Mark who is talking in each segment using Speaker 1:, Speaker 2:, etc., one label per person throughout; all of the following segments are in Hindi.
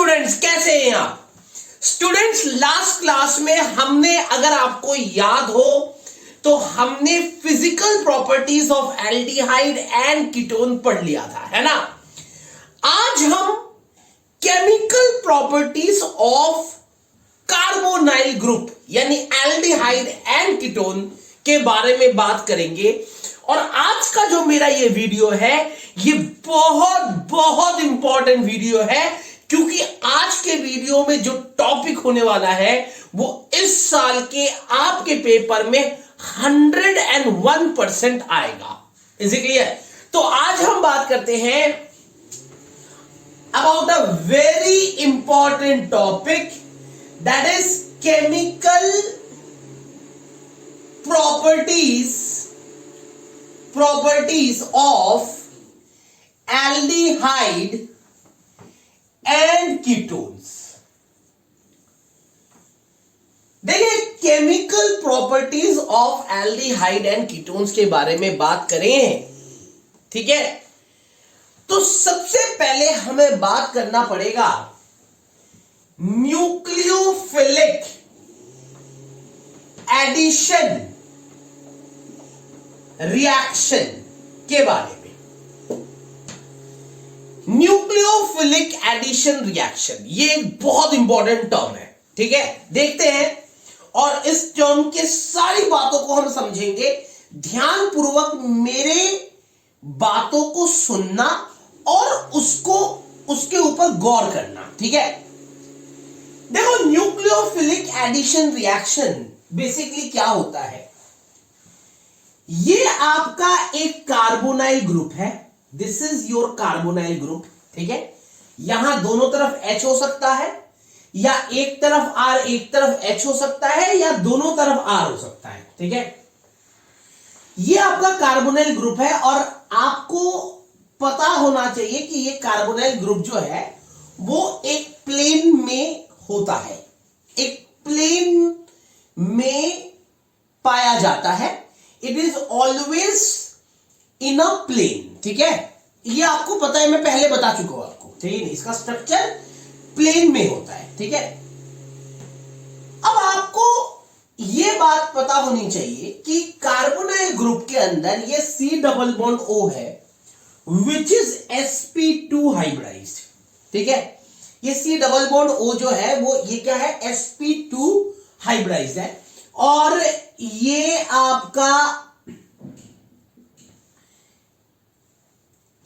Speaker 1: स्टूडेंट्स, कैसे हैं आप? स्टूडेंट्स, लास्ट क्लास में हमने, अगर आपको याद हो, तो हमने physical properties of aldehyde and ketone पढ़ लिया था, है ना। आज हम chemical properties of carbonyl group यानी एल्डिहाइड एंड कीटोन के बारे में बात करेंगे। और आज का जो मेरा ये वीडियो है, ये बहुत बहुत इंपॉर्टेंट वीडियो है, क्योंकि आज के वीडियो में जो टॉपिक होने वाला है वो इस साल के आपके पेपर में 101% आएगा। Is it clear? तो आज हम बात करते हैं about a very important topic, that is chemical properties of aldehyde and ketones। देखिए, chemical properties of aldehyde and ketones के बारे में बात करें, ठीक है, तो सबसे पहले हमें बात करना पड़ेगा न्यूक्लियोफिलिक एडिशन रिएक्शन के बारे में। न्यूक्लियोफिलिक एडिशन रिएक्शन, ये एक बहुत इंपॉर्टेंट टर्म है, ठीक है। देखते हैं और इस टर्म के सारी बातों को हम समझेंगे। ध्यानपूर्वक मेरे बातों को सुनना और उसके ऊपर गौर करना, ठीक है। देखो, न्यूक्लियोफिलिक एडिशन रिएक्शन बेसिकली क्या होता है? ये आपका एक कार्बोनाइल ग्रुप है। This is your carbonyl group, ठीक है। यहां दोनों तरफ H हो सकता है, या एक तरफ R एक तरफ H हो सकता है, या दोनों तरफ R हो सकता है, ठीक है। ये आपका कार्बोनाइल ग्रुप है और आपको पता होना चाहिए कि ये कार्बोनाइल ग्रुप जो है वो एक प्लेन में होता है, एक प्लेन में पाया जाता है। It is always in a plane, ठीक है। ये आपको पता है, मैं पहले बता चुका हूं आपको, ठीक है। इसका स्ट्रक्चर प्लेन में होता है, ठीक है। अब आपको यह बात पता होनी चाहिए कि कार्बोनाइल ग्रुप के अंदर ये C डबल बॉन्ड O है, विच इज sp2 हाइब्रिडाइज्ड, ठीक है। ये C डबल बॉन्ड O जो है वो ये क्या है? sp2 हाइब्रिडाइज्ड है। और ये आपका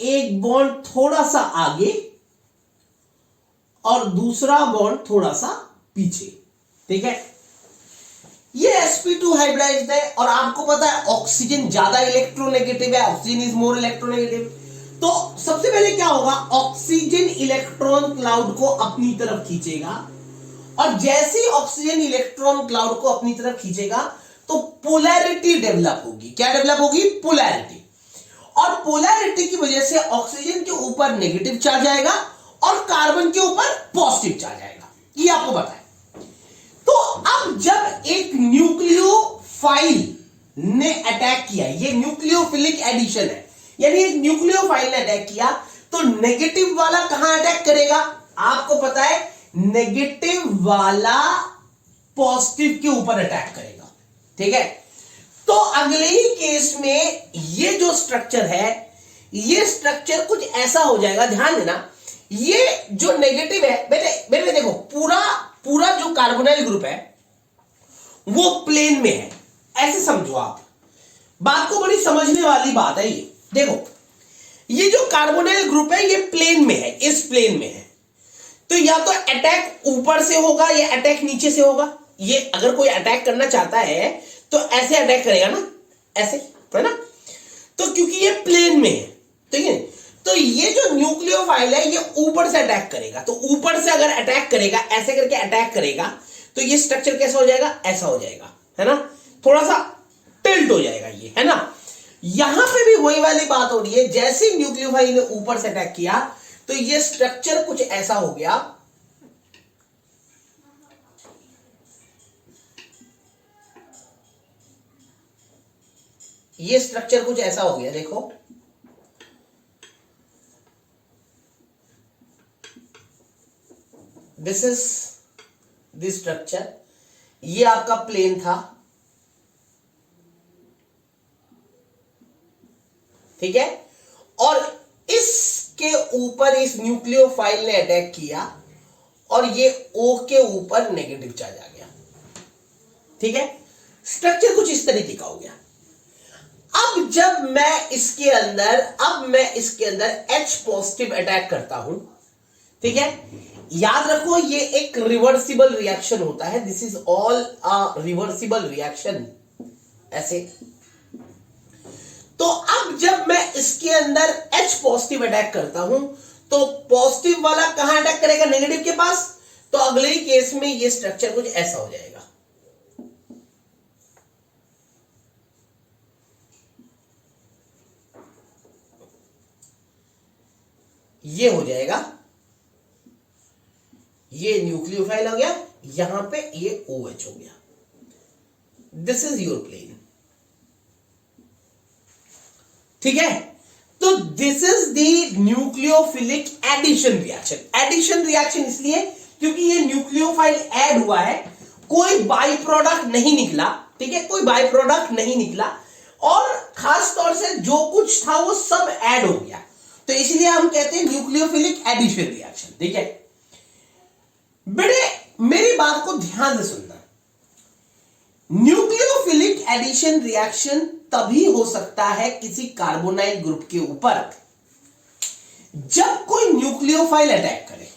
Speaker 1: एक बॉन्ड थोड़ा सा आगे और दूसरा बॉन्ड थोड़ा सा पीछे, ठीक है। ये sp2 हाइब्रिडाइज्ड है और आपको पता है ऑक्सीजन ज्यादा इलेक्ट्रोनेगेटिव है, ऑक्सीजन इज मोर इलेक्ट्रोनेगेटिव। तो सबसे पहले क्या होगा? ऑक्सीजन इलेक्ट्रॉन क्लाउड को अपनी तरफ खींचेगा, और जैसे ही ऑक्सीजन इलेक्ट्रॉन क्लाउड को अपनी तरफ खींचेगा तो पोलैरिटी डेवलप होगी। क्या डेवलप होगी? पोलैरिटी। और पोलैरिटी की वजह से ऑक्सीजन के ऊपर नेगेटिव चार्ज आएगा और कार्बन के ऊपर पॉजिटिव चार्ज आएगा, ये आपको पता है। तो अब जब एक न्यूक्लियोफाइल ने अटैक किया, ये न्यूक्लियोफिलिक एडिशन है, यानी एक न्यूक्लियोफाइल ने अटैक किया, तो नेगेटिव वाला कहां अटैक करेगा? आपको पता है, नेगेटिव वाला पॉजिटिव के ऊपर अटैक करेगा, ठीक है। तो अगले ही केस में ये जो स्ट्रक्चर है, ये स्ट्रक्चर कुछ ऐसा हो जाएगा। ध्यान देना, ये जो नेगेटिव है, बेटे देखो, पूरा जो कार्बोनाइल ग्रुप है वो प्लेन में है, ऐसे समझो आप। बात को बड़ी समझने वाली बात है ये। देखो, ये जो कार्बोनाइल ग्रुप है ये प्लेन में है, इस प्लेन में है। तो या तो अटैक ऊपर से होगा या अटैक नीचे से होगा। ये अगर कोई अटैक करना चाहता है तो ऐसे अटैक करेगा ना, ऐसे, है ना। तो क्योंकि ये प्लेन में है, ठीक है, तो ये जो न्यूक्लियोफाइल है ये ऊपर से अटैक करेगा। तो ऊपर से अगर अटैक करेगा, ऐसे करके अटैक करेगा, तो ये स्ट्रक्चर कैसा हो जाएगा? ऐसा हो जाएगा, है ना। थोड़ा सा टिल्ट हो जाएगा ये, है ना। यहां पे भी वही वाली बात हो रही है। जैसे न्यूक्लियोफाइल ने ऊपर से अटैक किया तो ये स्ट्रक्चर कुछ ऐसा हो गया, ये स्ट्रक्चर कुछ ऐसा हो गया। देखो, दिस इज द स्ट्रक्चर, ये आपका प्लेन था, ठीक है, और इसके ऊपर इस न्यूक्लियोफाइल ने अटैक किया और ये O के ऊपर नेगेटिव चार्ज आ गया, ठीक है। स्ट्रक्चर कुछ इस तरीके का हो गया। अब जब मैं इसके अंदर H पॉजिटिव अटैक करता हूं, ठीक है, याद रखो ये एक रिवर्सिबल रिएक्शन होता है, this is all a reversible reaction, ऐसे। तो अब जब मैं इसके अंदर H पॉजिटिव अटैक करता हूं तो पॉजिटिव वाला कहां अटैक करेगा, नेगेटिव के पास, तो अगले ही केस में ये स्ट्रक्चर कुछ ऐसा हो जाएगा, ये हो जाएगा, ये न्यूक्लियोफाइल हो गया, यहां पे ये OH हो गया, दिस इज योर प्लेन, ठीक है। तो this is the nucleophilic addition reaction. Addition reaction इसलिए क्योंकि ये न्यूक्लियोफाइल ऐड हुआ है, कोई बाई प्रोडक्ट नहीं निकला, ठीक है, कोई बाई प्रोडक्ट नहीं निकला, और खास तौर से जो कुछ था वो सब ऐड हो गया, तो इसलिए हम कहते हैं न्यूक्लियोफिलिक एडिशन रिएक्शन, ठीक है। बेटे मेरी बात को ध्यान से सुनना, न्यूक्लियोफिलिक एडिशन रिएक्शन तभी हो सकता है किसी कार्बोनाइल ग्रुप के ऊपर जब कोई न्यूक्लियोफाइल अटैक करे।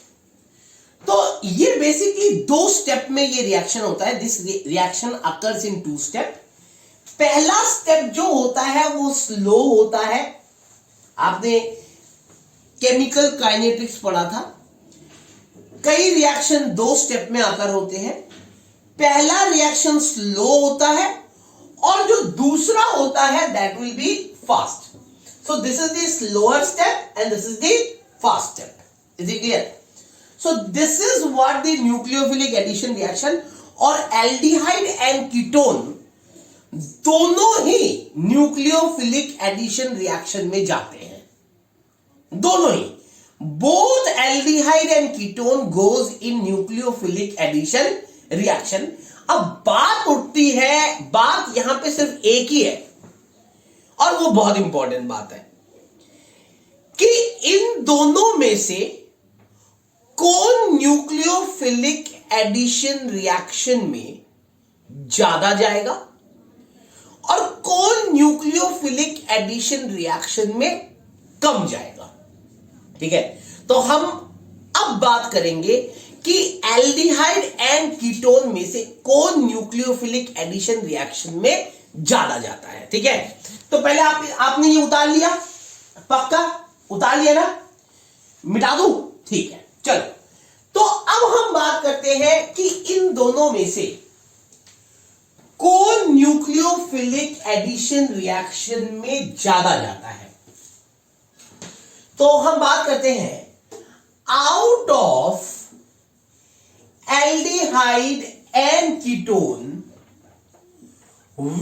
Speaker 1: तो ये बेसिकली 2 स्टेप में ये रिएक्शन होता है, this reaction occurs in 2 step. पहला स्टेप जो होता है वो स्लो होता है, आपने केमिकल काइनेटिक्स पढ़ा था, कई रिएक्शन 2 स्टेप में आकर होते हैं। पहला रिएक्शन स्लो होता है और जो दूसरा होता है that will be fast. So this is the slower step and this is the fast step, is it clear? So this is what the nucleophilic addition reaction, और एल्डिहाइड एंड कीटोन दोनों ही न्यूक्लियोफिलिक एडिशन रिएक्शन में जाते हैं, दोनों ही, both aldehyde and ketone goes in nucleophilic addition reaction. अब बात उठती है, बात यहां पे सिर्फ एक ही है और वो बहुत इंपॉर्टेंट बात है कि इन दोनों में से कौन न्यूक्लियोफिलिक एडिशन रिएक्शन में ज्यादा जाएगा और कौन न्यूक्लियोफिलिक एडिशन रिएक्शन में कम जाएगा, ठीक है। तो हम अब बात करेंगे कि एल्डिहाइड एंड कीटोन में से कौन न्यूक्लियोफिलिक एडिशन रिएक्शन में ज्यादा जाता है, ठीक है। तो पहले आपने ये उतार लिया, पक्का उतार लिया ना, मिटा दूं, ठीक है। चलो, तो अब हम बात करते हैं कि इन दोनों में से कौन न्यूक्लियोफिलिक एडिशन रिएक्शन में ज्यादा जाता है। तो हम बात करते हैं out of aldehyde and ketone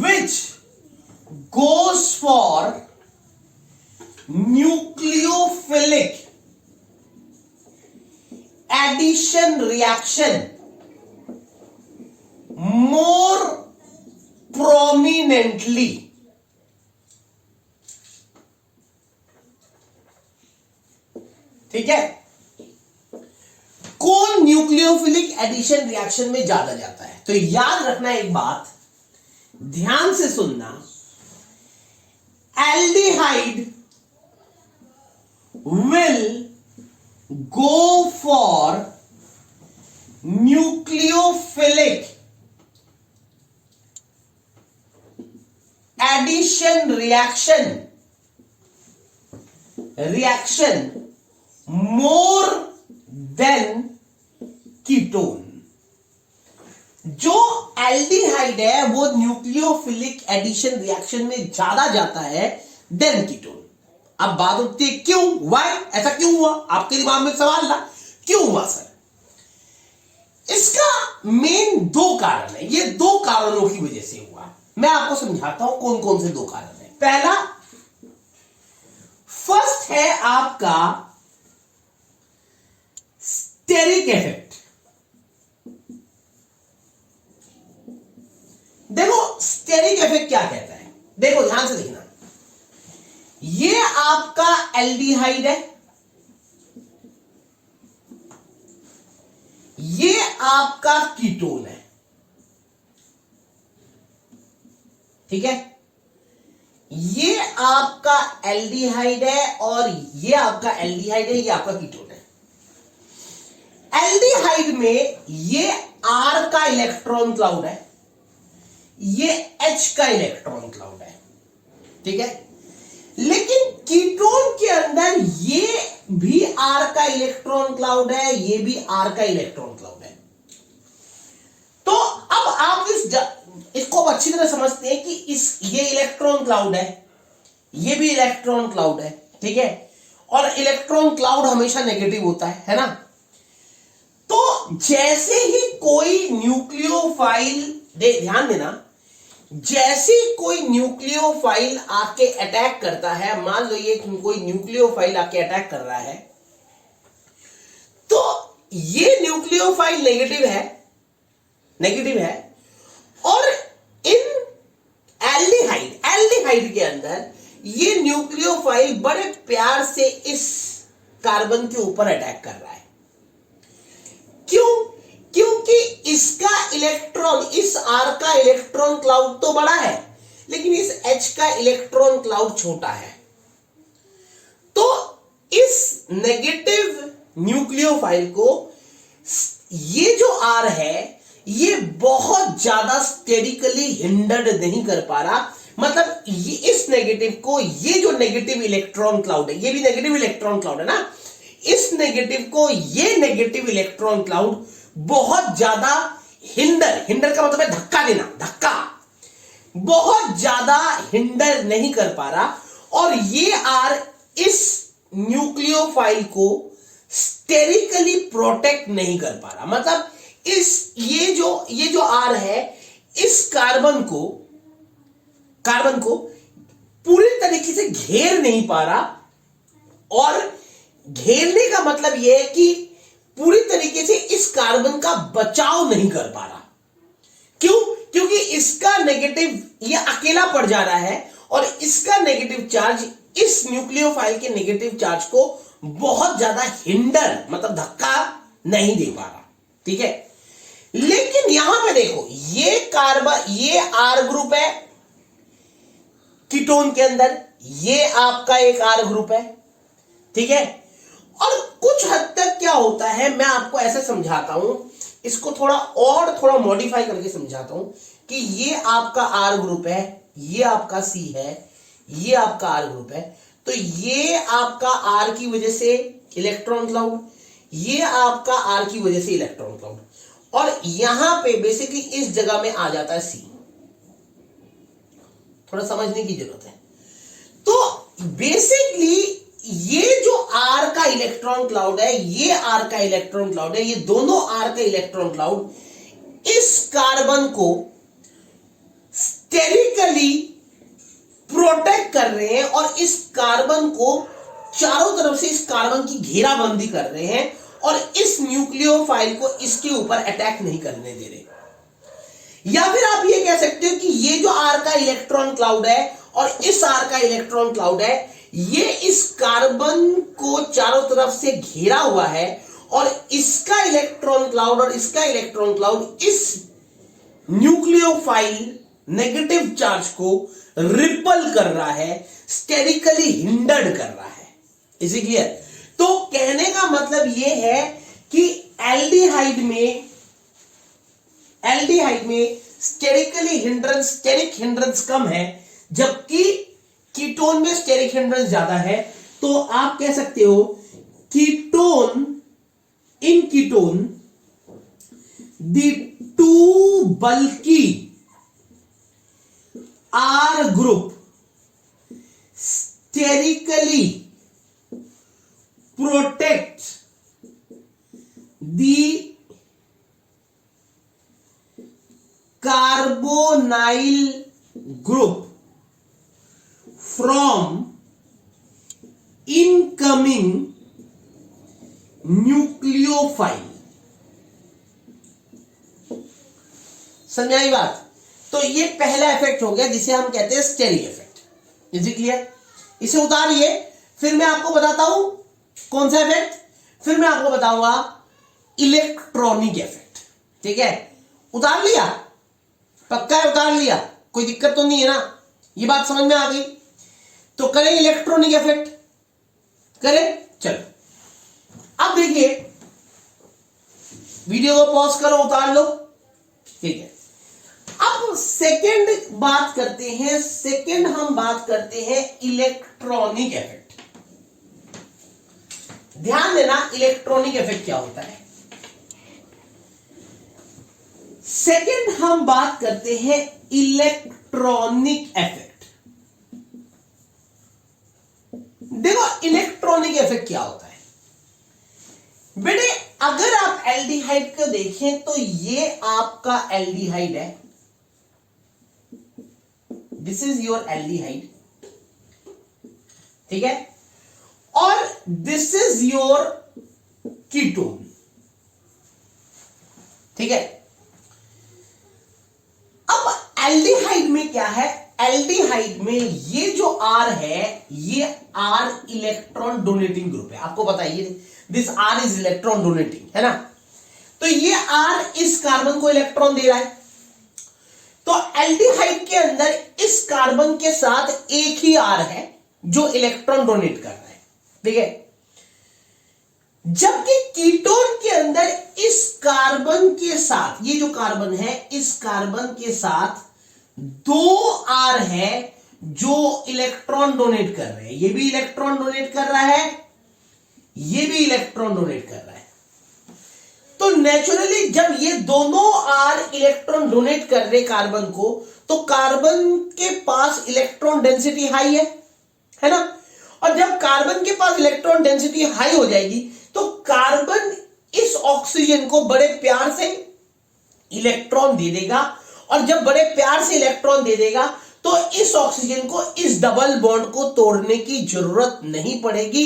Speaker 1: which goes for nucleophilic addition reaction more prominently, ठीक है, कौन न्यूक्लियोफिलिक एडिशन रिएक्शन में ज्यादा जाता है। तो याद रखना एक बात, ध्यान से सुनना, aldehyde will go for nucleophilic addition reaction more than ketone. जो एल्डिहाइड है वो न्यूक्लियोफिलिक एडिशन रिएक्शन में ज्यादा जाता है देन कीटोन। अब बात उठती है क्यों, व्हाई, ऐसा क्यों हुआ, आपके दिमाग में सवाल ना, क्यों हुआ सर? इसका मेन 2 कारण है, ये 2 कारणों की वजह से हुआ। मैं आपको समझाता हूं कौन कौन से 2 कारण है। पहला, फर्स्ट है आपका स्टेरिक इफेक्ट। देखो स्टेरिक इफेक्ट क्या कहता है, देखो ध्यान से देखना, ये आपका एल्डिहाइड है, ये आपका कीटोन है, ठीक है, ये आपका एल्डिहाइड है और ये आपका एल्डिहाइड है, ये आपका कीटोन है। एल्डिहाइड में ये R का इलेक्ट्रॉन क्लाउड है, ये H का इलेक्ट्रॉन क्लाउड है, ठीक है, लेकिन कीटोन के अंदर ये भी R का इलेक्ट्रॉन क्लाउड है, ये भी R का इलेक्ट्रॉन क्लाउड है। तो अब आप इसको अच्छी तरह समझते हैं कि ये इलेक्ट्रॉन क्लाउड है, ये भी इलेक्ट्रॉन क्लाउड है, ठीक है, और इलेक्ट्रॉन क्लाउड हमेशा नेगेटिव होता है ना। तो जैसे ही कोई न्यूक्लियोफाइल, ध्यान देना, जैसे कोई न्यूक्लियोफाइल आके अटैक करता है, मान लो ये कोई न्यूक्लियोफाइल आके अटैक कर रहा है, तो ये न्यूक्लियोफाइल नेगेटिव है और इन एल्डिहाइड के अंदर ये न्यूक्लियोफाइल बड़े प्यार से इस कार्बन के ऊपर अटैक कर रहा है। क्यों? क्योंकि इसका इलेक्ट्रॉन, इस R का इलेक्ट्रॉन क्लाउड तो बड़ा है, लेकिन इस H का इलेक्ट्रॉन क्लाउड छोटा है। तो इस नेगेटिव न्यूक्लियोफाइल को ये जो R है, ये बहुत ज्यादा स्टेरिकली हिंडर्ड नहीं कर पा रहा, मतलब ये इस नेगेटिव को, ये जो नेगेटिव इलेक्ट्रॉन क्लाउड है, ये भी नेगेटिव इलेक्ट्रॉन क्लाउड है ना, इस नेगेटिव को ये नेगेटिव इलेक्ट्रॉन क्लाउड बहुत ज्यादा हिंडर का मतलब है धक्का देना, धक्का, बहुत ज्यादा हिंडर नहीं कर पा रहा, और ये R इस न्यूक्लियोफाइल को स्टेरिकली प्रोटेक्ट नहीं कर पा रहा, मतलब ये जो R है, इस कार्बन को पूरी तरीके से घेर नहीं पा रहा, और घेरने का मतलब यह है कि पूरी तरीके से इस कार्बन का बचाव नहीं कर पा रहा। क्यों? क्योंकि इसका नेगेटिव ये अकेला पड़ जा रहा है, और इसका नेगेटिव चार्ज इस न्यूक्लियोफाइल के नेगेटिव चार्ज को बहुत ज्यादा हिंडर, मतलब धक्का नहीं दे पा रहा, ठीक है। लेकिन यहां पे देखो, ये कार्बन, ये R ग्रुप है कीटोन के अंदर, ये आपका एक R ग्रुप है, ठीक है, और कुछ हद तक क्या होता है, मैं आपको ऐसे समझाता हूं, इसको थोड़ा मॉडिफाई करके समझाता हूं कि ये आपका R ग्रुप है, ये आपका C है, ये आपका R ग्रुप है, तो ये आपका R की वजह से इलेक्ट्रॉन क्लाउड, ये आपका R की वजह से इलेक्ट्रॉन क्लाउड, और यहां पे बेसिकली इस जगह में आ जाता है C। थोड़ा समझने की जरूरत है। तो बेसिकली ये जो R का इलेक्ट्रॉन क्लाउड है, ये R का इलेक्ट्रॉन क्लाउड है, ये दोनों R का इलेक्ट्रॉन क्लाउड इस कार्बन को स्टेरिकली प्रोटेक्ट कर रहे हैं, और इस कार्बन को चारों तरफ से इस कार्बन की घेराबंदी कर रहे हैं, और इस न्यूक्लियोफाइल को इसके ऊपर अटैक नहीं करने दे रहे। या फिर आप ये कह सकते हो कि ये जो R का इलेक्ट्रॉन क्लाउड है और इस R का इलेक्ट्रॉन क्लाउड है, ये इस कार्बन को चारों तरफ से घेरा हुआ है, और इसका इलेक्ट्रॉन क्लाउड और इसका इलेक्ट्रॉन क्लाउड इस न्यूक्लियोफाइल नेगेटिव चार्ज को रिपल कर रहा है, स्टेरिकली हिंडर्ड कर रहा है। Is it clear? तो कहने का मतलब यह है कि एल्डिहाइड में स्टेरिक हिंड्रेंस कम है, जबकि कीटोन में स्टेरिक हिंड्रेंस ज्यादा है। तो आप कह सकते हो in ketone the two bulky R group sterically protect the carbonyl group from incoming nucleophile। समझ आई बात? तो ये पहला इफेक्ट हो गया जिसे हम कहते हैं stereo effect. Is it clear? इसे उतारिए, फिर मैं आपको बताता हूं कौन सा इफेक्ट, फिर मैं आपको बताऊंगा इलेक्ट्रॉनिक इफेक्ट। ठीक है, उतार लिया? पक्का है उतार लिया? कोई दिक्कत तो नहीं है ना? ये बात समझ में आ गई? तो करें इलेक्ट्रॉनिक इफेक्ट, करें? चलो अब देखिए, वीडियो को पॉज करो, उतार लो। ठीक है, अब सेकंड बात करते हैं, सेकंड हम बात करते हैं इलेक्ट्रॉनिक इफेक्ट। ध्यान देना इलेक्ट्रॉनिक इफेक्ट क्या होता है। सेकंड हम बात करते हैं इलेक्ट्रॉनिक इफेक्ट। देखो इलेक्ट्रॉनिक इफेक्ट क्या होता है बेटे, अगर आप एल्डिहाइड को देखें तो ये आपका एल्डिहाइड है, दिस इज योर एल्डिहाइड, ठीक है, और दिस इज योर कीटोन, ठीक है। अब एल्डिहाइड में क्या है, एल्डिहाइड में ये जो R है ये R इलेक्ट्रॉन डोनेटिंग ग्रुप है, आपको पता है ये this R is electron donating, है ना। तो ये R इस कार्बन को इलेक्ट्रॉन दे रहा है, तो एल्डिहाइड के अंदर इस कार्बन के साथ एक ही R है जो इलेक्ट्रॉन डोनेट कर रहा है, ठीक है। जबकि कीटोन के अंदर इस कार्बन के साथ, ये जो कार्बन है इस कार्बन के साथ दो R है जो इलेक्ट्रॉन डोनेट कर रहे हैं, ये भी इलेक्ट्रॉन डोनेट कर रहा है, ये भी इलेक्ट्रॉन डोनेट कर रहा है। तो नेचुरली जब ये दोनों R इलेक्ट्रॉन डोनेट कर रहे कार्बन को, तो कार्बन के पास इलेक्ट्रॉन डेंसिटी हाई है ना। और जब कार्बन के पास इलेक्ट्रॉन डेंसिटी हाई हो जाएगी तो कार्बन इस ऑक्सीजन को बड़े प्यार से इलेक्ट्रॉन दे देगा, और जब बड़े प्यार से इलेक्ट्रॉन दे देगा तो इस ऑक्सीजन को इस डबल बॉन्ड को तोड़ने की जरूरत नहीं पड़ेगी।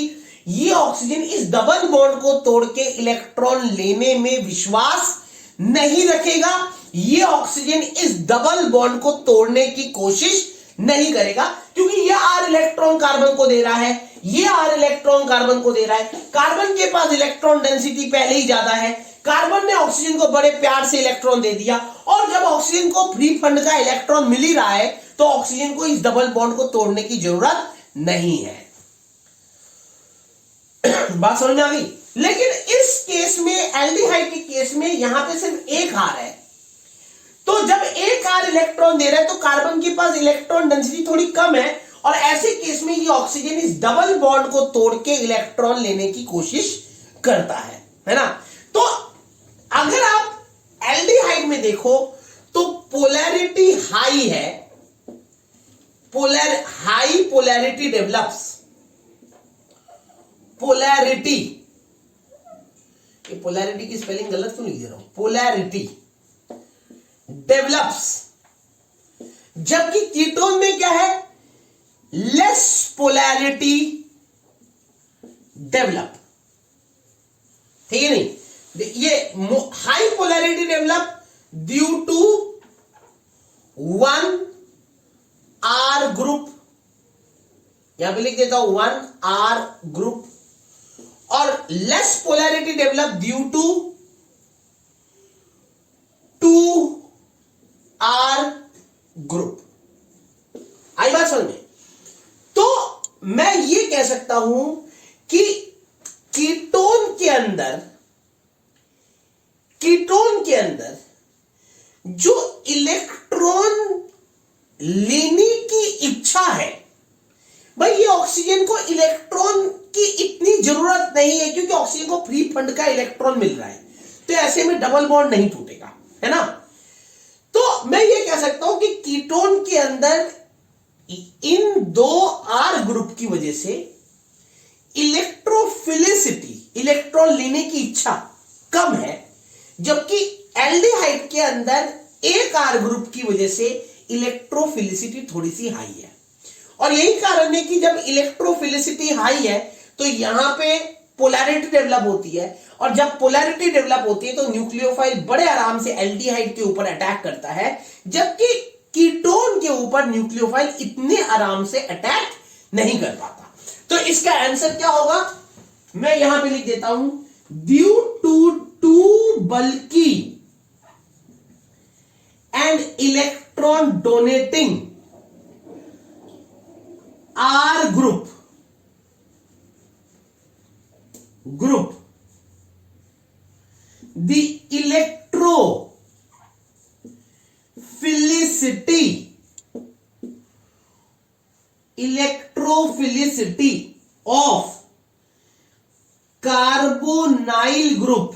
Speaker 1: ये ऑक्सीजन इस डबल बॉन्ड को तोड़ के इलेक्ट्रॉन लेने में विश्वास नहीं रखेगा, ये ऑक्सीजन इस डबल बॉन्ड को तोड़ने की कोशिश नहीं करेगा, क्योंकि ये R इलेक्ट्रॉन कार्बन को दे रहा है, ये R इलेक्ट्रॉन कार्बन को दे रहा है। कार्बन के पास इलेक्ट्रॉन डेंसिटी पहले ही ज्यादा है, कार्बन ने ऑक्सीजन को बड़े प्यार से इलेक्ट्रॉन दे दिया, और जब ऑक्सीजन को फ्री फंड का इलेक्ट्रॉन मिल ही रहा है तो ऑक्सीजन को इस डबल बॉन्ड को तोड़ने की जरूरत नहीं है। बात समझ में आ गई? लेकिन इस केस में, एल्डिहाइड के केस में, यहां पे सिर्फ एक R है, तो जब एक R इलेक्ट्रॉन दे रहा है तो कार्बन के पास इलेक्ट्रॉन डेंसिटी थोड़ी कम है, और ऐसे केस में ये ऑक्सीजन इस डबल बॉन्ड को तोड़ के इलेक्ट्रॉन लेने की कोशिश करता है ना। तो अगर आप एल्डिहाइड में देखो तो पोलैरिटी हाई है, हाई पोलैरिटी डेवलप्स, पोलैरिटी, ये पोलैरिटी की स्पेलिंग गलत क्यों लिख दे रहा हूं, पोलैरिटी डेवलप्स। जबकि कीटोन में क्या है, लेस पोलैरिटी डेवलप, ठीक है नहीं। ये high polarity develop due to 1 R group, यहां पे लिख देता हूं 1 R ग्रुप, और less polarity develop due to 2 R group. आई बात समझ में? तो मैं ये कह सकता हूं कि कीटोन के अंदर जो इलेक्ट्रॉन लेने की इच्छा है, भाई ये ऑक्सीजन को इलेक्ट्रॉन की इतनी जरूरत नहीं है, क्योंकि ऑक्सीजन को फ्री फंड का इलेक्ट्रॉन मिल रहा है, तो ऐसे में डबल बॉन्ड नहीं टूटेगा, है ना। तो मैं ये कह सकता हूं कि कीटोन के अंदर इन 2 R ग्रुप की वजह से इलेक्ट्रोफिलिसिटी, इलेक्ट्रॉन लेने की इच्छा कम है, जबकि एल्डिहाइड के अंदर एक R ग्रुप की वजह से इलेक्ट्रोफिलिसिटी थोड़ी सी हाई है। और यही कारण है कि जब इलेक्ट्रोफिलिसिटी हाई है तो यहां पे पोलैरिटी डेवलप होती है, और जब पोलैरिटी डेवलप होती है तो न्यूक्लियोफाइल बड़े आराम से एल्डिहाइड के ऊपर अटैक करता है, जबकि कीटोन के ऊपर न्यूक्लियोफाइल इतने आराम से अटैक नहीं कर पाता। तो इसका आंसर क्या होगा, मैं यहां पे लिख देता हूं, due to two bulky and electron donating R group the electrophilicity of carbonyl group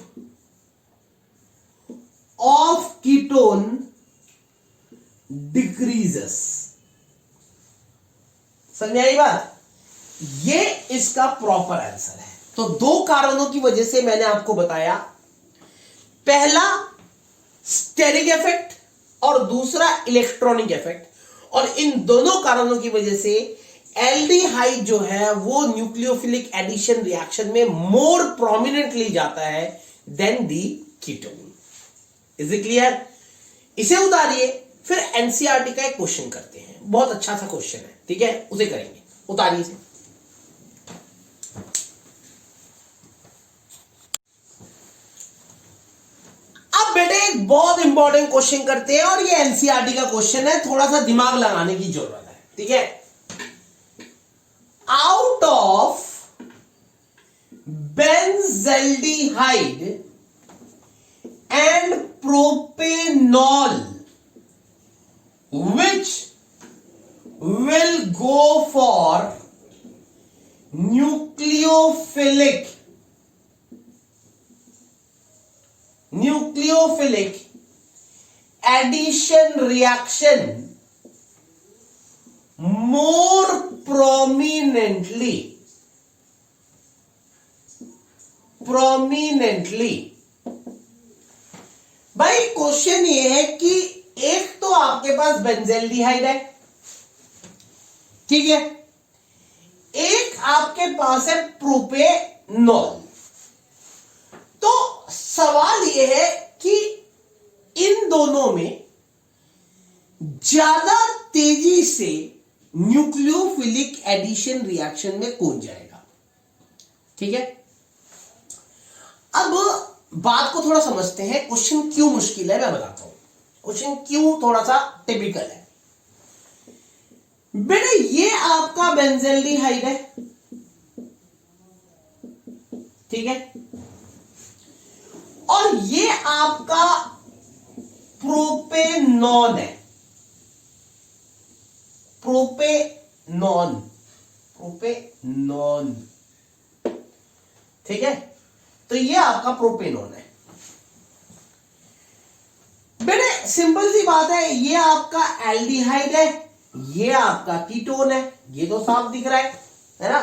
Speaker 1: of ketone decreases। समझ में आई बात? ये इसका प्रॉपर आंसर है। तो दो कारणों की वजह से मैंने आपको बताया, पहला स्टेरिक इफेक्ट और दूसरा इलेक्ट्रॉनिक इफेक्ट, और इन दोनों कारणों की वजह से एल्डिहाइड जो है वो न्यूक्लियोफिलिक एडिशन रिएक्शन में मोर प्रोमिनेंटली जाता है than the ketone. Is it clear? इसे उतारिए, फिर एनसीईआरटी का एक क्वेश्चन करते हैं, बहुत अच्छा सा क्वेश्चन है, ठीक है, उसे करेंगे। उतारिए से। अब बेटे एक बहुत इंपॉर्टेंट क्वेश्चन करते हैं, और ये एनसीईआरटी का क्वेश्चन है, थोड़ा सा दिमाग लगाने की जरूरत है, ठीक है। Out of benzaldehyde and propanol which will go for nucleophilic addition reaction more prominently भाई क्वेश्चन ये है कि एक तो आपके पास बेंजल्डिहाइड है, ठीक है, एक आपके पास है प्रोपेनॉल। तो सवाल यह है कि इन दोनों में ज्यादा तेजी से न्यूक्लियोफिलिक एडिशन रिएक्शन में कौन जाएगा, ठीक है। अब बात को थोड़ा समझते हैं, क्वेश्चन क्यों मुश्किल है मैं बताता हूं। क्वेश्चन क्यों थोड़ा सा टिपिकल है बेटा, ये आपका बेंजल्डिहाइड है, ठीक है, और ये आपका प्रोपेनॉन है, प्रोपेनॉन, ठीक है। तो ये आपका प्रोपेनॉन है बेटे, सिंपल सी बात है, ये आपका एल्डिहाइड है, ये आपका कीटोन है, ये तो साफ दिख रहा है ना।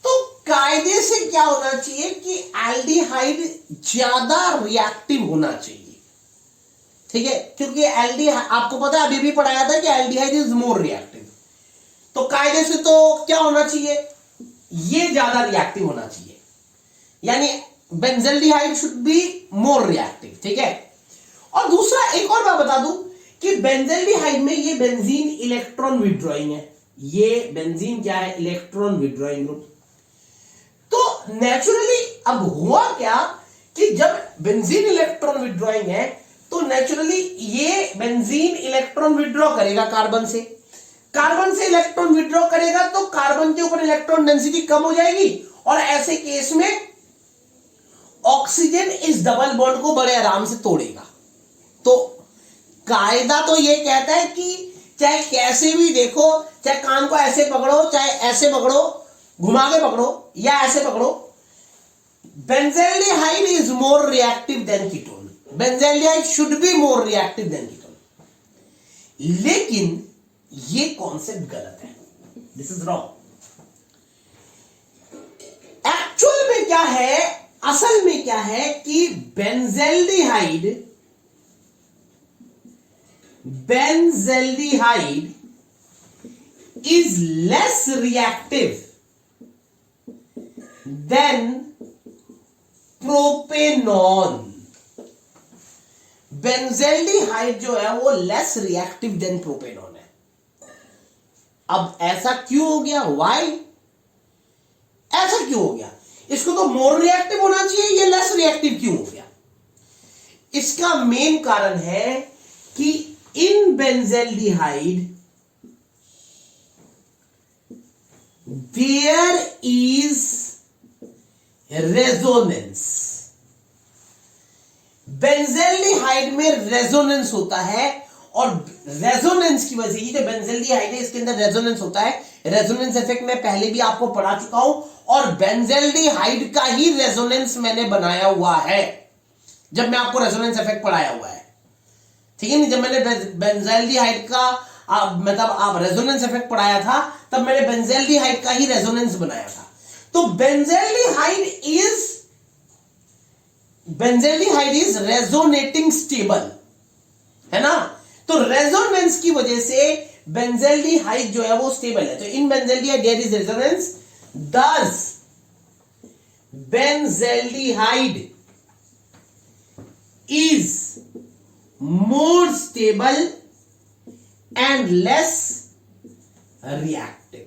Speaker 1: तो कायदे से क्या होना चाहिए कि एल्डिहाइड ज्यादा रिएक्टिव होना चाहिए, ठीक है, क्योंकि एल्डिहाइड आपको पता है, अभी भी पढ़ाया था कि एल्डिहाइड इज मोर रिएक्टिव। तो कायदे से तो क्या होना चाहिए, ये ज्यादा रिएक्टिव होना चाहिए, यानी benzaldehyde should be more reactive, ठीक है। और दूसरा एक और बात बता दूं कि बेंजल्डिहाइड में ये बेंजीन इलेक्ट्रॉन विड्रॉइंग है, ये बेंजीन क्या है, इलेक्ट्रॉन विड्रॉइंग ग्रुप। तो नेचुरली अब हुआ क्या कि जब बेंजीन इलेक्ट्रॉन विड्रॉइंग है तो नेचुरली ये बेंजीन इलेक्ट्रॉन विड्रॉ करेगा कार्बन से, कार्बन से इलेक्ट्रॉन विड्रॉ करेगा तो कार्बन के ऊपर इलेक्ट्रॉन डेंसिटी कम हो जाएगी, और ऐसे केस में ऑक्सीजन इस डबल बॉन्ड को बड़े आराम से तोड़ेगा। तो कायदा तो ये कहता है कि चाहे कैसे भी देखो, चाहे कान को ऐसे पकड़ो, चाहे ऐसे पकड़ो, घुमा के पकड़ो या ऐसे पकड़ो, benzaldehyde is more reactive than ketone, benzaldehyde should be more reactive than ketone. लेकिन ये कॉन्सेप्ट गलत है, दिस इज रॉन्ग। एक्चुअल में क्या है, असल में क्या है कि benzaldehyde is less reactive than propanol. Benzaldehyde जो है वो लेस रिएक्टिव देन प्रोपेनॉन है। अब ऐसा क्यों हो गया? व्हाई? ऐसा क्यों हो गया? इसको तो मोर रिएक्टिव होना चाहिए, ये लेस रिएक्टिव क्यों हो गया? इसका मेन कारण है कि in benzaldehyde there is resonance. Benzaldehyde में रेजोनेंस होता है और रेजोनेंस की वजह से ये जो बेंजेल्डिहाइड है इसके अंदर रेजोनेंस होता है। रेजोनेंस इफेक्ट मैं पहले भी आपको पढ़ा चुका हूं और बेंजेल्डिहाइड का ही रेजोनेंस मैंने बनाया हुआ है जब मैं आपको रेजोनेंस इफेक्ट पढ़ाया हुआ है, ठीक है नहीं? जब मैंने बेंजेल्डिहाइड का मतलब आप रेजोनेंस इफेक्ट पढ़ाया था तब मैंने बेंजेल्डिहाइड का ही रेजोनेंस बनाया था। तो बेंजेल्डिहाइड इज रेजोनेटिंग स्टेबल, है ना? तो रेजोनेंस की वजह से बेंजेल्डिहाइड जो है वो स्टेबल है। तो इन बेंजेल्डिहाइड देयर इज रेजोनेंस, दस benzaldehyde is more stable and less reactive.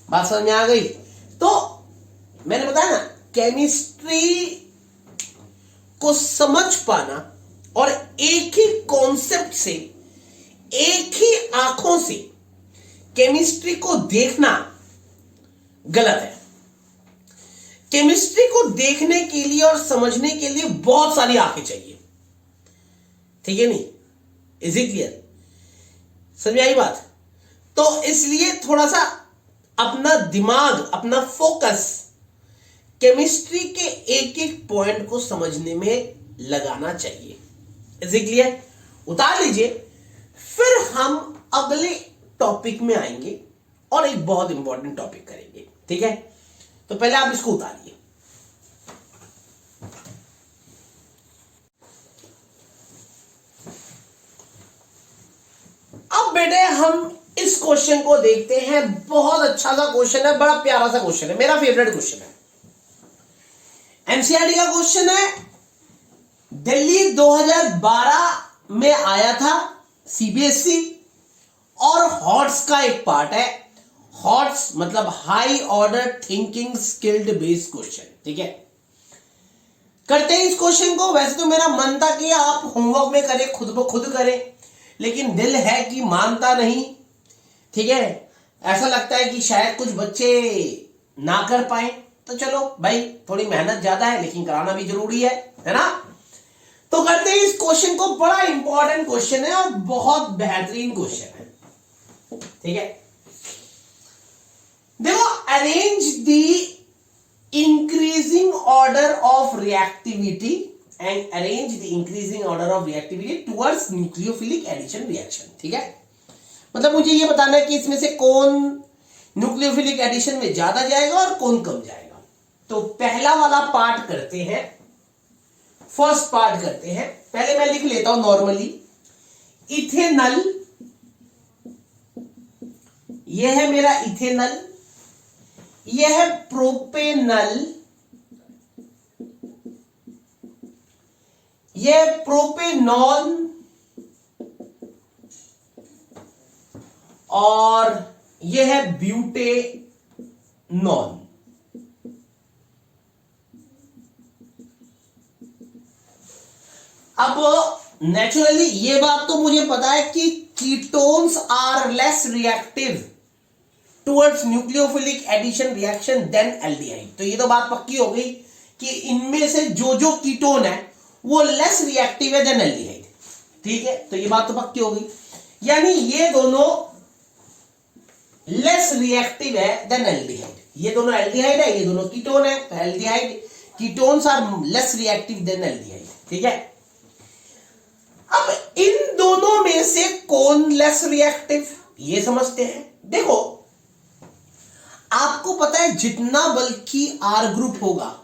Speaker 1: बात समझ में आ गई? तो मैंने बताया ना, केमिस्ट्री को समझ पाना और एक ही कॉन्सेप्ट से, एक ही आंखों से केमिस्ट्री को देखना गलत है। केमिस्ट्री को देखने के लिए और समझने के लिए बहुत सारी आंखें चाहिए, ठीक है नहीं? Is it clear? समझ आई बात? तो इसलिए थोड़ा सा अपना दिमाग, अपना फोकस केमिस्ट्री के एक एक पॉइंट को समझने में लगाना चाहिए। Is it clear? उतार लीजिए, फिर हम अगले टॉपिक में आएंगे और एक बहुत इंपॉर्टेंट टॉपिक करेंगे, ठीक है? तो पहले आप इसको उतारिए। अब बेटे हम इस क्वेश्चन को देखते हैं। बहुत अच्छा सा क्वेश्चन है, बड़ा प्यारा सा क्वेश्चन है, मेरा फेवरेट क्वेश्चन है। एनसीईआरटी का क्वेश्चन है, दिल्ली 2012 में आया था, सीबीएसई, और हॉट्स का एक पार्ट है। हॉट्स मतलब high order thinking skilled based question, ठीक है? करते हैं इस क्वेश्चन को। वैसे तो मेरा मन था कि आप होमवर्क में करें, खुद ब खुद करें, लेकिन दिल है कि मानता नहीं, ठीक है? ऐसा लगता है कि शायद कुछ बच्चे ना कर पाए, तो चलो भाई, थोड़ी मेहनत ज्यादा है लेकिन कराना भी जरूरी है ना? तो करते हैं इस क्वेश्चन को। बड़ा इंपॉर्टेंट क्वेश्चन है और बहुत बेहतरीन क्वेश्चन है, ठीक है? देखो, arrange the increasing order of reactivity and arrange the increasing order of reactivity towards nucleophilic addition reaction, ठीक है? मतलब मुझे ये बताना है कि इसमें से कौन न्यूक्लियोफिलिक एडिशन में ज्यादा जाएगा और कौन कम जाएगा। तो पहला वाला पार्ट करते हैं, फर्स्ट पार्ट करते हैं। पहले मैं लिख लेता हूं नॉर्मली, इथेनल, यह है मेरा इथेनल, यह है प्रोपेनल, यह प्रोपेनॉल और यह है ब्यूटेनॉल। अब नेचुरली ये बात तो मुझे पता है कि ketones are less reactive towards nucleophilic addition reaction than aldehyde. तो ये तो बात पक्की हो गई कि इनमें से जो जो कीटोन है वो लेस रिएक्टिव है देन एल्डिहाइड, ठीक है? तो ये बात तो पक्की हो गई, यानी ये दोनों लेस रिएक्टिव है देन एल्डिहाइड। ये दोनों एल्डिहाइड है, ये दोनों कीटोन है, तो aldehyde ketones are less reactive than aldehyde, ठीक है? अब इन दोनों में से कौन लेस रिएक्टिव, ये समझते हैं। देखो, आपको पता है जितना बल्कि आर ग्रुप होगा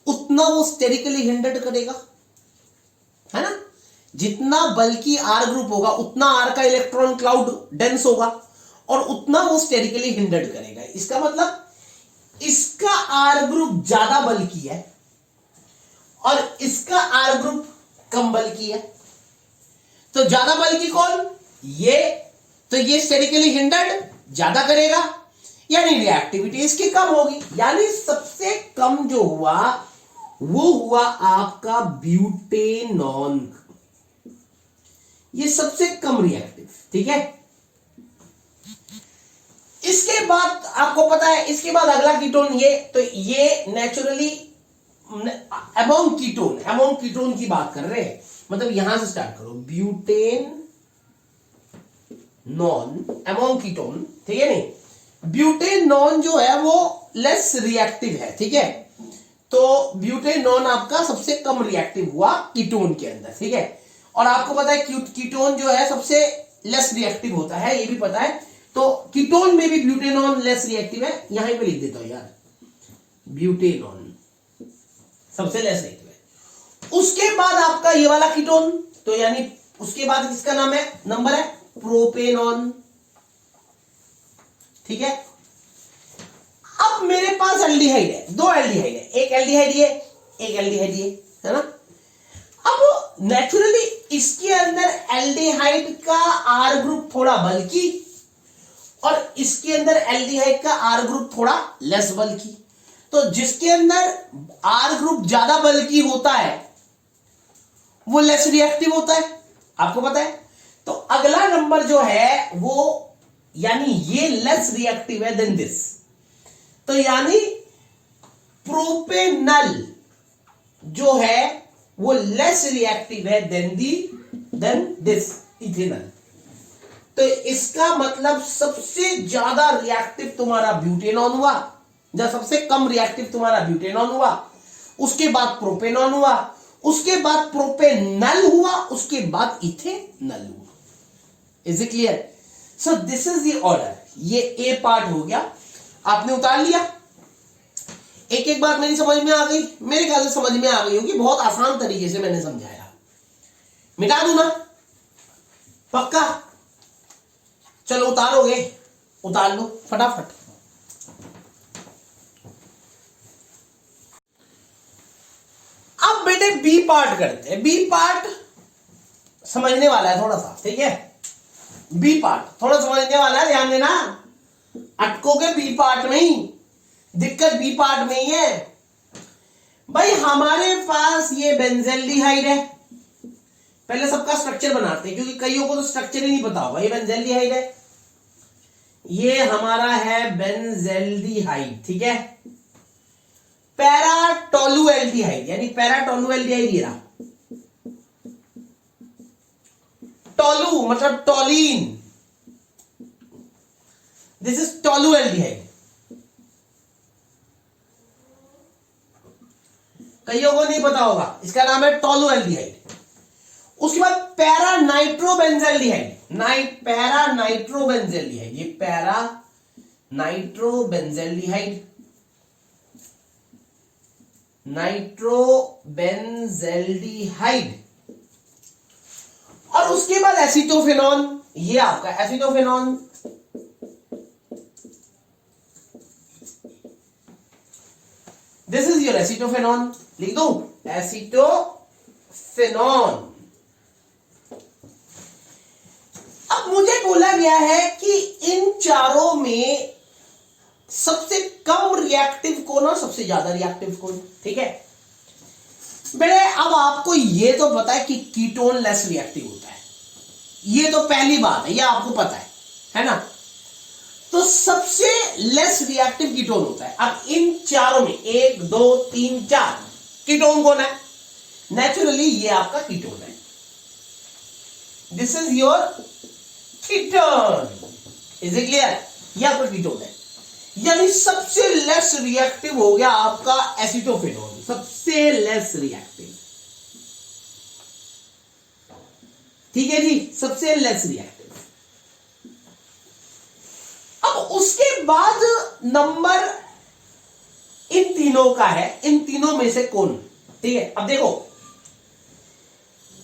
Speaker 1: उतना वो स्टेरिकली हिंडर्ड करेगा, है ना? जितना बल्कि आर ग्रुप होगा उतना आर का इलेक्ट्रॉन क्लाउड डेंस होगा और उतना वो स्टेरिकली हिंडर्ड करेगा। इसका मतलब इसका आर ग्रुप ज्यादा बल्कि है और इसका आर ग्रुप कम बल्कि है, तो ज्यादा बल्कि कौन, ये, तो ये स्टेरिकली हिंडर्ड ज्यादा करेगा, यानी रिएक्टिविटी इसकी कम होगी, यानी सबसे कम जो हुआ वो हुआ आपका ब्यूटेनॉन, ये सबसे कम रिएक्टिव। ठीक है, इसके बाद आपको पता है, इसके बाद अगला कीटोन ये, तो ये नेचुरली अमोंग कीटोन की बात कर रहे हैं, मतलब यहां से स्टार्ट करो, ब्यूटेन नॉन अमोंग कीटोन, ठीक है नहीं, ब्यूटेनॉन जो है वो लेस रिएक्टिव है। ठीक है, तो ब्यूटेनॉन आपका सबसे कम रिएक्टिव हुआ कीटोन के अंदर। ठीक है, और आपको पता है कीटोन जो है सबसे लेस रिएक्टिव होता है, ये भी पता है, तो कीटोन में भी ब्यूटेनॉन लेस रिएक्टिव है, यहां पे लिख देता हूं यार, ब्यूटेनॉन सबसे लेस रिएक्टिव है। उसके बाद आपका ये वाला कीटोन, तो यानी उसके बाद किसका नाम है, नंबर है प्रोपेनॉन। ठीक है, अब मेरे पास एल्डिहाइड है, दो एल्डिहाइड है, एक एल्डिहाइड ये, एक एल्डिहाइड ये, है ना। अब नेचुरली इसके अंदर एल्डिहाइड का आर ग्रुप थोड़ा बल्कि, और इसके अंदर एल्डिहाइड का आर ग्रुप थोड़ा लेस बल्कि, तो जिसके अंदर आर ग्रुप ज्यादा बल्कि होता है वो लेस रिएक्टिव होता है, आपको पता है। तो अगला नंबर जो है वो, यानी ये लेस रिएक्टिव है देन दिस, तो यानी प्रोपेनल जो है वो लेस रिएक्टिव है देन दिस इथेनल। तो इसका मतलब सबसे ज्यादा रिएक्टिव तुम्हारा ब्यूटेनॉन हुआ, जब सबसे कम रिएक्टिव तुम्हारा ब्यूटेनॉन हुआ, उसके बाद प्रोपेनॉन हुआ, उसके बाद प्रोपेनल हुआ, उसके बाद इथेनल हुआ। Is it clear? So this is the order. ये ए पार्ट हो गया, आपने उतार लिया। एक एक बात मेरी समझ में आ गई, मेरे ख्याल से समझ में आ गई होगी, बहुत आसान तरीके से मैंने समझाया। मिटा दूं ना, पक्का? चलो उतारोगे, उतार लो फटाफट। अब बेटे बी पार्ट करते हैं। बी पार्ट समझने वाला है थोड़ा सा, ठीक है। बी पार्ट थोड़ा समझने वाला है, ध्यान देना, अटकोगे बी पार्ट में ही, दिक्कत बी पार्ट में ही है भाई। हमारे पास ये बेंजेल्डिहाइड है, पहले सबका स्ट्रक्चर बनाते हैं क्योंकि कईयों को तो स्ट्रक्चर ही नहीं पता होगा। ये बेंजेल्डिहाइड है, ये हमारा है बेंजेल्डिहाइड, ठीक है। पैराटोलुएल्डिहाइड यानी पैराटोलुएल्डिहाइड ये रहा, टोलू मतलब टोलिन, दिस इज टोलुएल्डिहाइड। कईयों को नहीं पता होगा, इसका नाम है टोलुएल्डिहाइड। उसके बाद पैरा नाइट्रोबेंजेल्डिहाइड, पैरा नाइट्रोबेंजेल्डिहाइड, ये पैरा नाइट्रोबेंजेल्डिहाइड, नाइट्रोबेंजेल्डिहाइड। और उसके बाद एसीटोफेनॉन, ये आपका एसीटोफेनॉन, दिस इज योर एसीटोफेनॉन। लिख दो एसीटोफेनॉन। अब मुझे बोला गया है कि इन चारों में सबसे कम रिएक्टिव कौन और सबसे ज्यादा रिएक्टिव कौन, ठीक है बेटे। अब आपको यह तो पता है कि कीटोन लेस रिएक्टिव होता है, यह तो पहली बात है, यह आपको पता है ना। तो सबसे लेस रिएक्टिव कीटोन होता है। अब इन चारों में 1 2 3 4 कीटोन कौन है? नेचुरली ये आपका कीटोन है, this is your ketone. Is it clear? ये आपका कीटोन है, यानी सबसे लेस रिएक्टिव हो गया आपका एसीटोफेनॉन, सबसे लेस रिएक्टिव, ठीक है जी, सबसे लेस रिएक्टिव। अब उसके बाद नंबर इन तीनों का है, इन तीनों में से कौन, ठीक है। अब देखो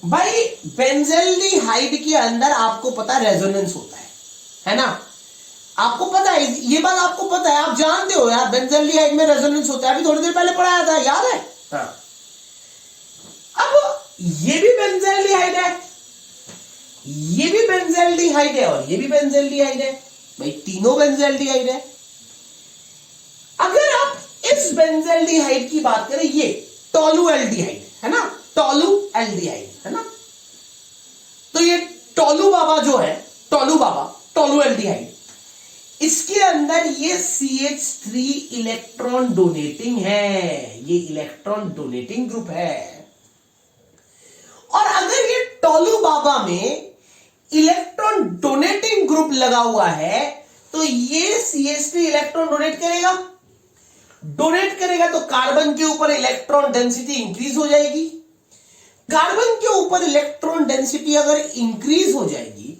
Speaker 1: भाई, बेंजेल्डिहाइड के अंदर आपको पता रेजोनेंस होता है ना, आपको पता है, ये बात आपको पता है, आप जानते हो यार बेंजेल्डिहाइड में रेजोनेंस होता है, अभी थोड़ी देर पहले पढ़ाया था, याद है? हाँ। ये भी बेंज़ाइलडिहाइड है, ये भी बेंज़ाइलडिहाइड है और ये भी बेंज़ाइलडिहाइड है। भाई तीनों बेंज़ाइलडिहाइड है। अगर आप इस बेंज़ाइलडिहाइड की बात करें, ये टोलुएल्डिहाइड है ना, टोलुएल्डिहाइड है ना, तो ये टोलू बाबा जो है, टोलू बाबा, टोलुएल्डिहाइड, इसके अंदर ये CH3 इलेक्ट्रॉन डोनेटिंग है, ये इलेक्ट्रॉन डोनेटिंग ग्रुप है। और अगर ये टोलू बाबा में इलेक्ट्रॉन डोनेटिंग ग्रुप लगा हुआ है तो ये CH3 इलेक्ट्रॉन डोनेट करेगा, डोनेट करेगा तो कार्बन के ऊपर इलेक्ट्रॉन डेंसिटी इंक्रीज हो जाएगी। कार्बन के ऊपर इलेक्ट्रॉन डेंसिटी अगर इंक्रीज हो जाएगी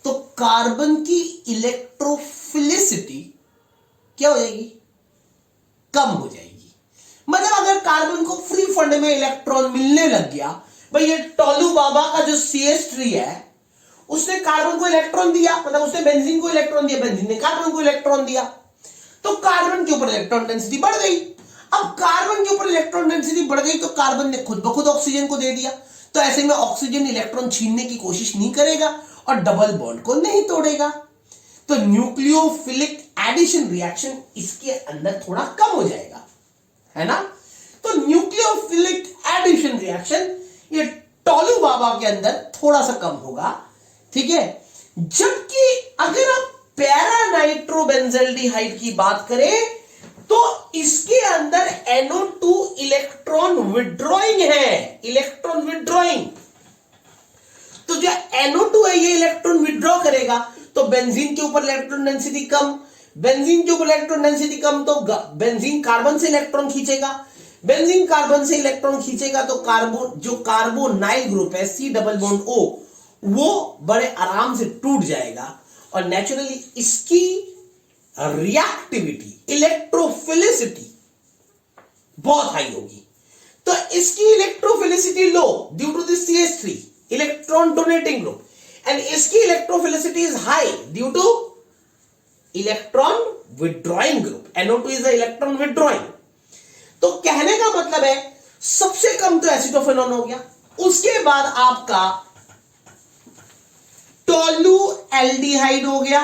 Speaker 1: तो कार्बन की इलेक्ट्रोफिलिसिटी क्या हो जाएगी, कम हो जाएगी। मतलब अगर कार्बन को फ्री फंड में इलेक्ट्रॉन मिलने लग गया, भाई ये टोलू बाबा का जो CH3 है उसने कार्बन को इलेक्ट्रॉन दिया, मतलब उसने बेंजीन को इलेक्ट्रॉन दिया, बेंजीन ने कार्बन को इलेक्ट्रॉन दिया, तो कार्बन के ऊपर इलेक्ट्रॉन डेंसिटी बढ़ गई। अब कार्बन के ऊपर इलेक्ट्रॉन डेंसिटी बढ़ गई तो कार्बन ने खुद ब खुद ऑक्सीजन को दे दिया, तो ऐसे में ऑक्सीजन इलेक्ट्रॉन छीनने की कोशिश नहीं करेगा और डबल बॉन्ड को नहीं तोड़ेगा, तो न्यूक्लियोफिलिक एडिशन रिएक्शन इसके अंदर थोड़ा कम हो जाएगा, है ना। तो न्यूक्लियोफिलिक एडिशन रिएक्शन ये टोलू बाबा के अंदर थोड़ा सा कम होगा, ठीक है। जबकि अगर आप पैरा नाइट्रोबेंज़ाइलडिहाइड की बात करें तो इसके अंदर NO2 इलेक्ट्रॉन विड्रॉइंग है, इलेक्ट्रॉन विड्रॉइंग। तो जो NO2 है ये इलेक्ट्रॉन विड्रॉ करेगा, तो बेंजीन के ऊपर इलेक्ट्रॉन डेंसिटी कम, बेंजीन के ऊपर इलेक्ट्रॉन डेंसिटी कम तो बेंजीन कार्बन से इलेक्ट्रॉन खींचेगा, बेंजीन कार्बन से इलेक्ट्रॉन खींचेगा तो जो कार्बोनाइल ग्रुप है C डबल बॉन्ड O वो बड़े आराम से टूट जाएगा और नेचुरली इसकी रिएक्टिविटी, इलेक्ट्रोफिलिसिटी बहुत हाई होगी। तो इसकी electrophilicity low due to this CH3 electron donating group, and इसकी electrophilicity is high due to electron withdrawing group. NO2 is the electron withdrawing. तो कहने का मतलब है सबसे कम तो एसिटोफेनॉन हो गया, उसके बाद आपका टोलुएल्डिहाइड हो गया,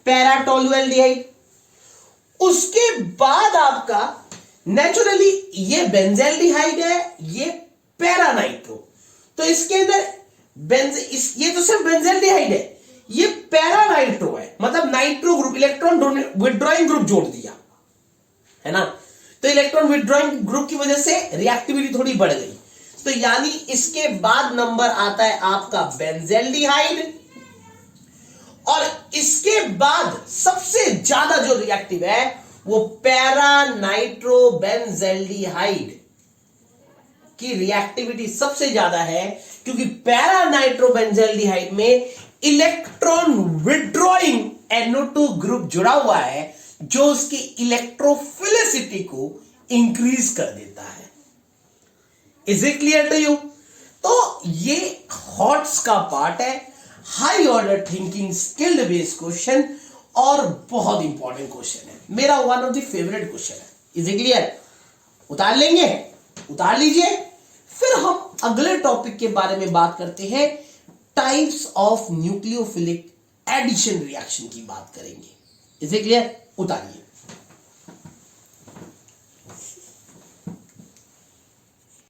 Speaker 1: पैराटोलुएल्डिहाइड। उसके बाद आपका नेचुरली ये बेंज़ाइलडिहाइड है, ये पैरानाइट्रो, तो इसके अंदर ये तो सिर्फ बेंज़ाइलडिहाइड है, ये पैरानाइट्रो है, मतलब nitro group electron withdrawing group जोड़ दिया, है ना। तो इलेक्ट्रॉन विड्रॉइंग ग्रुप की वजह से रिएक्टिविटी थोड़ी बढ़ गई, तो यानी इसके बाद नंबर आता है आपका बेंज़ाइलडिहाइड, और इसके बाद सबसे ज्यादा जो रिएक्टिव है वो पैरा नाइट्रोबेंज़ाइलडिहाइड की रिएक्टिविटी सबसे ज्यादा है, क्योंकि पैरा नाइट्रोबेंज़ाइलडिहाइड में इलेक्ट्रॉन विड्रॉइंग NO2 ग्रुप जुड़ा हुआ है जो उसकी इलेक्ट्रोफिलिसिटी को इंक्रीज कर देता है। Is it clear to you? तो ये हॉट्स का पार्ट है, high order thinking skilled based question और बहुत इंपॉर्टेंट क्वेश्चन है, मेरा one of the favourite question है। Is it clear? उतार लेंगे, उतार लीजिए। फिर हम अगले टॉपिक के बारे में बात करते हैं, types of nucleophilic addition reaction की बात करेंगे। Is it clear? उतारिए।